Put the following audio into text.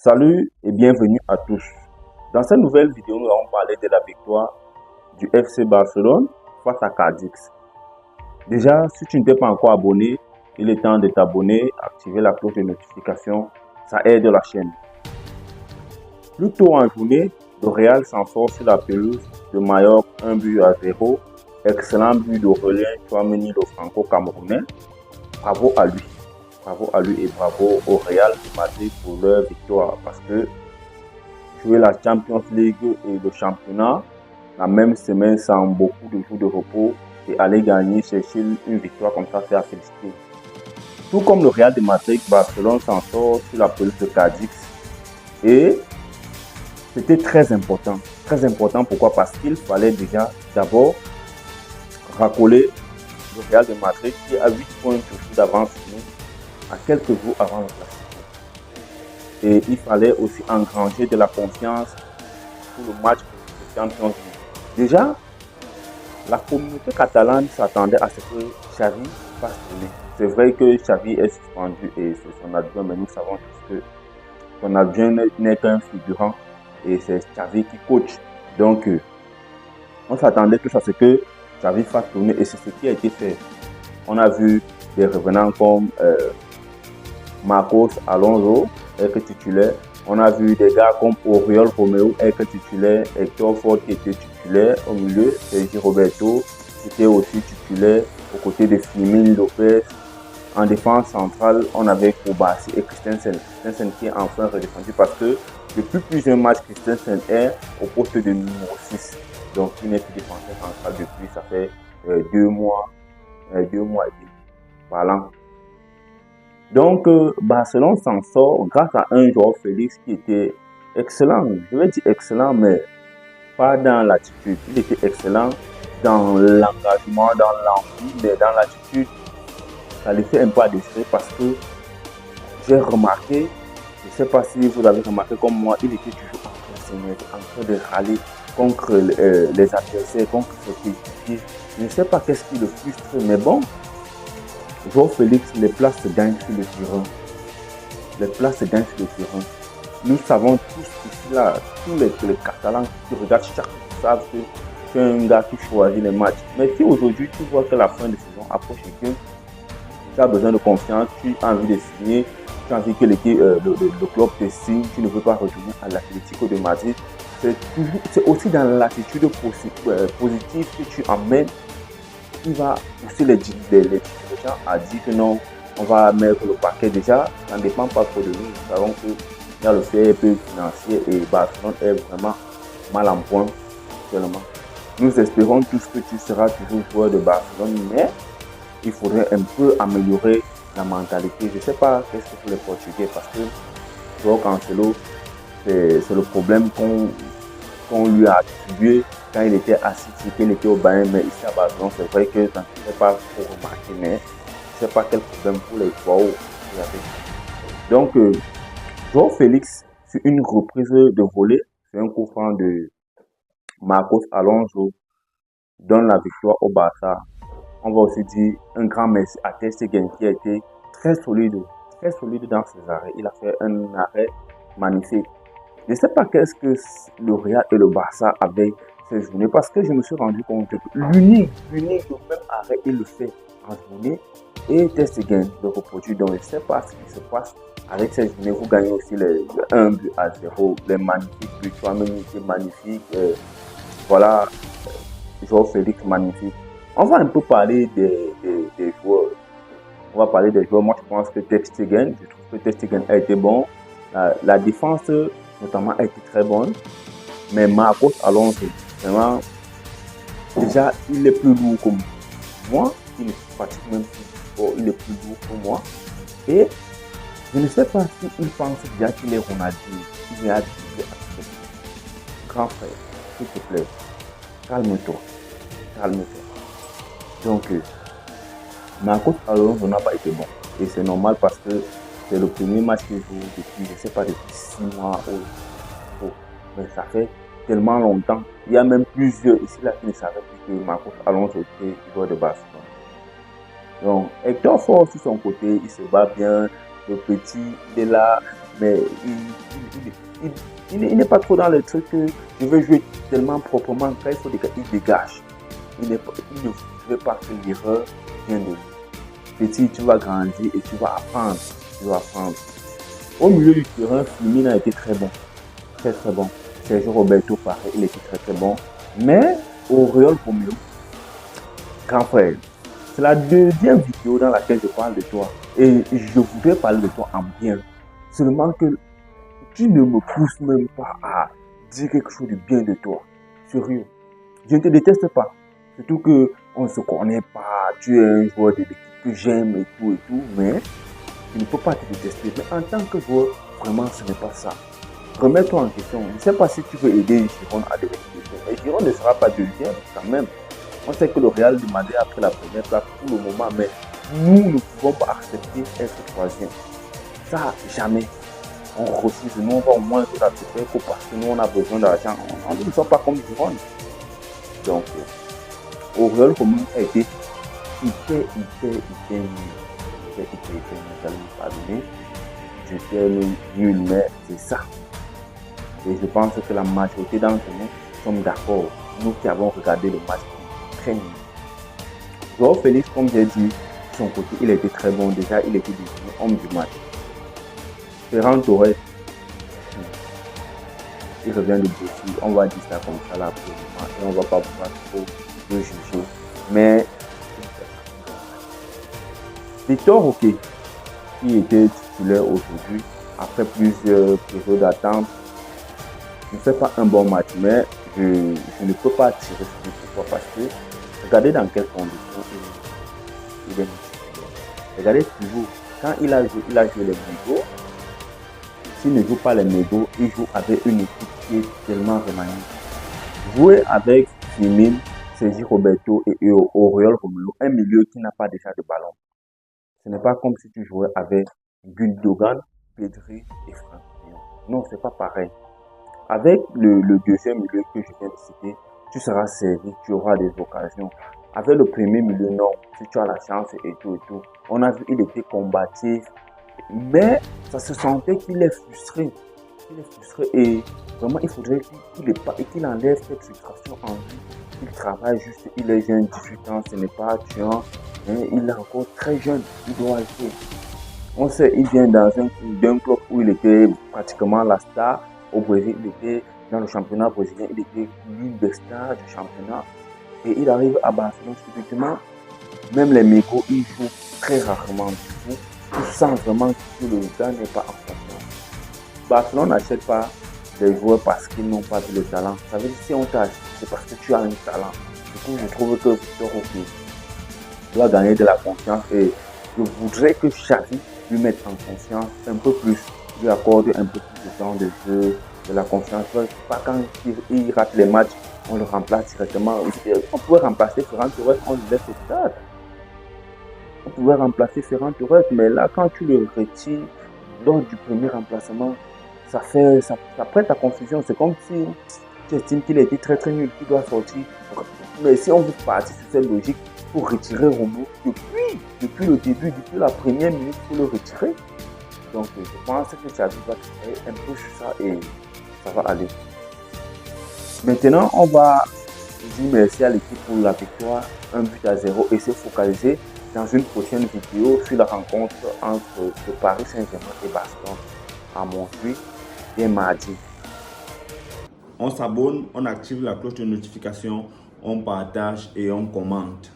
Salut et bienvenue à tous. Dans cette nouvelle vidéo, nous allons parler de la victoire du FC Barcelone face à Cadix. Déjà, si tu ne t'es pas encore abonné, il est temps de t'abonner, activer la cloche de notification, ça aide la chaîne. Plus tôt en journée, le Real s'en sort sur la pelouse de Mallorca 1-0. Excellent but d'Aurélien Tchouaméni, le franco-camerounais. Bravo à lui. Bravo à lui et bravo au Real de Madrid pour leur victoire, parce que jouer la Champions League et le championnat la même semaine sans beaucoup de jours de repos et aller gagner, chercher une victoire comme ça, c'est à féliciter. Tout comme le Real de Madrid, Barcelone s'en sort sur la pelouse de Cadix et c'était très important. Très important, pourquoi? Parce qu'il fallait déjà d'abord racoler le Real de Madrid qui a 8 points toujours d'avance à quelques jours avant le classique. Et il fallait aussi engranger de la confiance pour le match de Champions League. Déjà, la communauté catalane s'attendait à ce que Xavi fasse tourner. C'est vrai que Xavi est suspendu et c'est son adjoint, mais nous savons tous que son adjoint n'est qu'un figurant et c'est Xavi qui coach. Donc, on s'attendait tous à ce que Xavi fasse tourner et c'est ce qui a été fait. On a vu des revenants comme Marcos Alonso être titulaire. On a vu des gars comme Oriol Romeu être titulaire, Hector Ford qui était titulaire au milieu, Sergi Roberto qui était aussi titulaire aux côtés de Firmín Lopez. En défense centrale, on avait Koubassi et Christensen. Christensen qui est enfin redescendu parce que depuis plusieurs matchs, Christensen est au poste de numéro 6. Donc il n'est plus défenseur central depuis, ça fait 2 mois et demi par an. Donc, Barcelone s'en sort grâce à un joueur Félix qui était excellent. Je vais dire excellent, mais pas dans l'attitude. Il était excellent dans l'engagement, dans l'envie, mais dans l'attitude, ça le fait un peu adhérer parce que j'ai remarqué, je ne sais pas si vous avez remarqué comme moi, il était toujours en train de râler contre les adversaires, contre ses coéquipiers. Je ne sais pas qu'est-ce qui le frustre, mais bon. João Félix, les places se gagnent sur le terrain. Les places se gagnent sur le terrain. Nous savons tous ici, là, tous les Catalans qui regardent chaque jour savent que c'est un gars qui choisit les matchs. Mais si aujourd'hui tu vois que la fin de saison approche et que tu as besoin de confiance, tu as envie de signer, tu as envie que le club te signe, tu ne veux pas retourner à l'Atlético de Madrid, c'est aussi dans l'attitude positive que tu emmènes. Il va pousser les gens à dire que non, on va mettre le paquet déjà, ça ne dépend pas trop de nous. Nous savons qu'il y a le fair play financier et Barcelone est vraiment mal en point actuellement. Nous espérons tous que tu seras toujours joueur de Barcelone, mais il faudrait un peu améliorer la mentalité. Je ne sais pas qu'est-ce que pour les Portugais, parce que João Cancelo, c'est le problème qu'on lui a attribué quand il était assis, qu'il était au Bayern, mais ici à Barcelone, c'est vrai que ça ne fait pas trop remarquer, mais je ne sais pas quel problème pour les joueurs qu'il y avait. Donc, João Félix, sur une reprise de volée, c'est un coup franc de Marcos Alonso, donne la victoire au Barça. On va aussi dire un grand merci à Ter Stegen qui a été très solide dans ses arrêts. Il a fait un arrêt magnifique. Je ne sais pas qu'est-ce que le Real et le Barça avaient ces journées, parce que je me suis rendu compte que l'unique, le même arrêt, il le fait en journée et Ter Stegen le reproduit. Donc, je ne sais pas ce qui se passe avec ces journées. Vous gagnez aussi les 1-0, les magnifiques buts, Tchouaméni qui est magnifique. Voilà, João Félix magnifique. On va un peu parler des joueurs. On va parler des joueurs. Moi, je pense que Ter Stegen, je trouve que Ter Stegen a été bon. La défense, notamment, a été très bonne. Mais Marcos Alonso, vraiment, déjà, il est plus lourd que moi. Il est pratiquement plus fort. Il est plus lourd que moi. Et je ne sais pas s'il pense déjà qu'il est Ronaldinho. Il est habitué à ce grand frère, s'il te plaît, calme-toi. Donc, Marcos Alonso n'a pas été bon. Et c'est normal parce que c'est le premier match qu'il joue depuis, je ne sais pas, depuis 6 mois. Mais ça fait tellement longtemps. Il y a même plusieurs ici là qui ne savaient plus que Marcos Alonso était joueur de Barcelone. Donc, Hector Ford, sur son côté, il se bat bien. Le petit, il est là, mais il il n'est pas trop dans le truc que je veux jouer tellement proprement. Quand il faut dégager, il dégage. Il ne veut pas que l'erreur vienne de lui. Petit, tu vas grandir et tu vas apprendre. Au milieu du terrain, Firmino a été très bon. Très très bon. Sergio Roberto, pareil, il était très très bon. Mais Oriol Romeu, grand frère, c'est la deuxième vidéo dans laquelle je parle de toi. Et je voudrais parler de toi en bien. Seulement que tu ne me pousses même pas à dire quelque chose de bien de toi. Sérieux. Je ne te déteste pas. Surtout qu'on ne se connaît pas. Tu es un joueur de l'équipe que j'aime et tout. Mais je ne peux pas te détester. Mais en tant que joueur, vraiment, ce n'est pas ça. Remets-toi en question. Je ne sais pas si tu veux aider Giron à devenir deuxième. Mais Giron ne sera pas deuxième quand même. On sait que le Real de Madrid a pris la première place pour le moment. Mais nous ne pouvons pas accepter être troisième. Ça, jamais. On refuse. Nous, on va au moins tout accepter parce que nous, on a besoin d'argent. On ne sommes pas comme Giron. Donc, Oriol Romeu a été hyper nul. J'allais me pardonner. J'étais nul, mais c'est ça. Et je pense que la majorité d'entre nous sommes d'accord. Nous qui avons regardé le match, très nul. Joao Félix, comme j'ai dit, de son côté, il était très bon. Déjà, il était devenu homme du match. Ferran Torres, il revient de blessure. On va dire ça comme ça là pour le moment. Et on ne va pas pouvoir trop le juger. Mais Victor Roque, qui était titulaire aujourd'hui, après plusieurs périodes d'attente, ne fait pas un bon match, mais je ne peux pas tirer sur lui. Pourquoi? Parce que regardez dans quelles conditions il est titulaire. Regardez toujours, quand il a joué les négos, s'il ne joue pas les négos, il joue avec une équipe qui est tellement remaniée. Jouer avec Firmino, Sergio Roberto et Oriol Romeu, un milieu qui n'a pas déjà de ballon. Ce n'est pas comme si tu jouais avec Gundogan, Pedri et Franck. Non, c'est pas pareil. Avec le deuxième milieu que je viens de citer, tu seras servi, tu auras des occasions. Avec le premier milieu, non, si tu as la chance et tout. On a vu qu'il était combatif, mais ça se sentait qu'il est frustré. Et vraiment, il faudrait qu'il enlève cette frustration en lui. Il travaille juste, il est jeune, 18 ans, ce n'est pas tuant. Il est encore très jeune, il doit jouer. On sait, il vient d'un club où il était pratiquement la star. Au Brésil, il était dans le championnat brésilien, il était l'une des stars du championnat. Et il arrive à Barcelone subitement. Même les mécos, ils jouent très rarement. Du coup, tu sens vraiment que le gars n'est pas en confiance. Barcelone n'achète pas des joueurs parce qu'ils n'ont pas vu le talent. Ça veut dire que si on t'achète, c'est parce que tu as un talent. Du coup, je trouve que Victor Roque doit gagner de la confiance et je voudrais que Xavi lui mette en confiance un peu plus, lui accorde un peu plus de temps de jeu, de la confiance. Pas quand il rate les matchs, on le remplace directement. On pouvait remplacer Ferran Torres, on le laisse au stade. On pouvait remplacer Ferran Torres, mais là, quand tu le retires lors du premier remplacement, ça prête à confusion. C'est comme si tu estimes qu'il a été très très nul, qu'il doit sortir. Mais si on veut partir sur cette logique, pour retirer Romeu depuis le début, depuis la première minute, pour le retirer. Donc je pense que Xavi va travailler un peu sur ça et ça va aller. Maintenant, on va dire merci à l'équipe pour la victoire, 1-0 et se focaliser dans une prochaine vidéo sur la rencontre entre le Paris Saint-Germain et Barcelone à Montjuic et mardi. On s'abonne, on active la cloche de notification, on partage et on commente.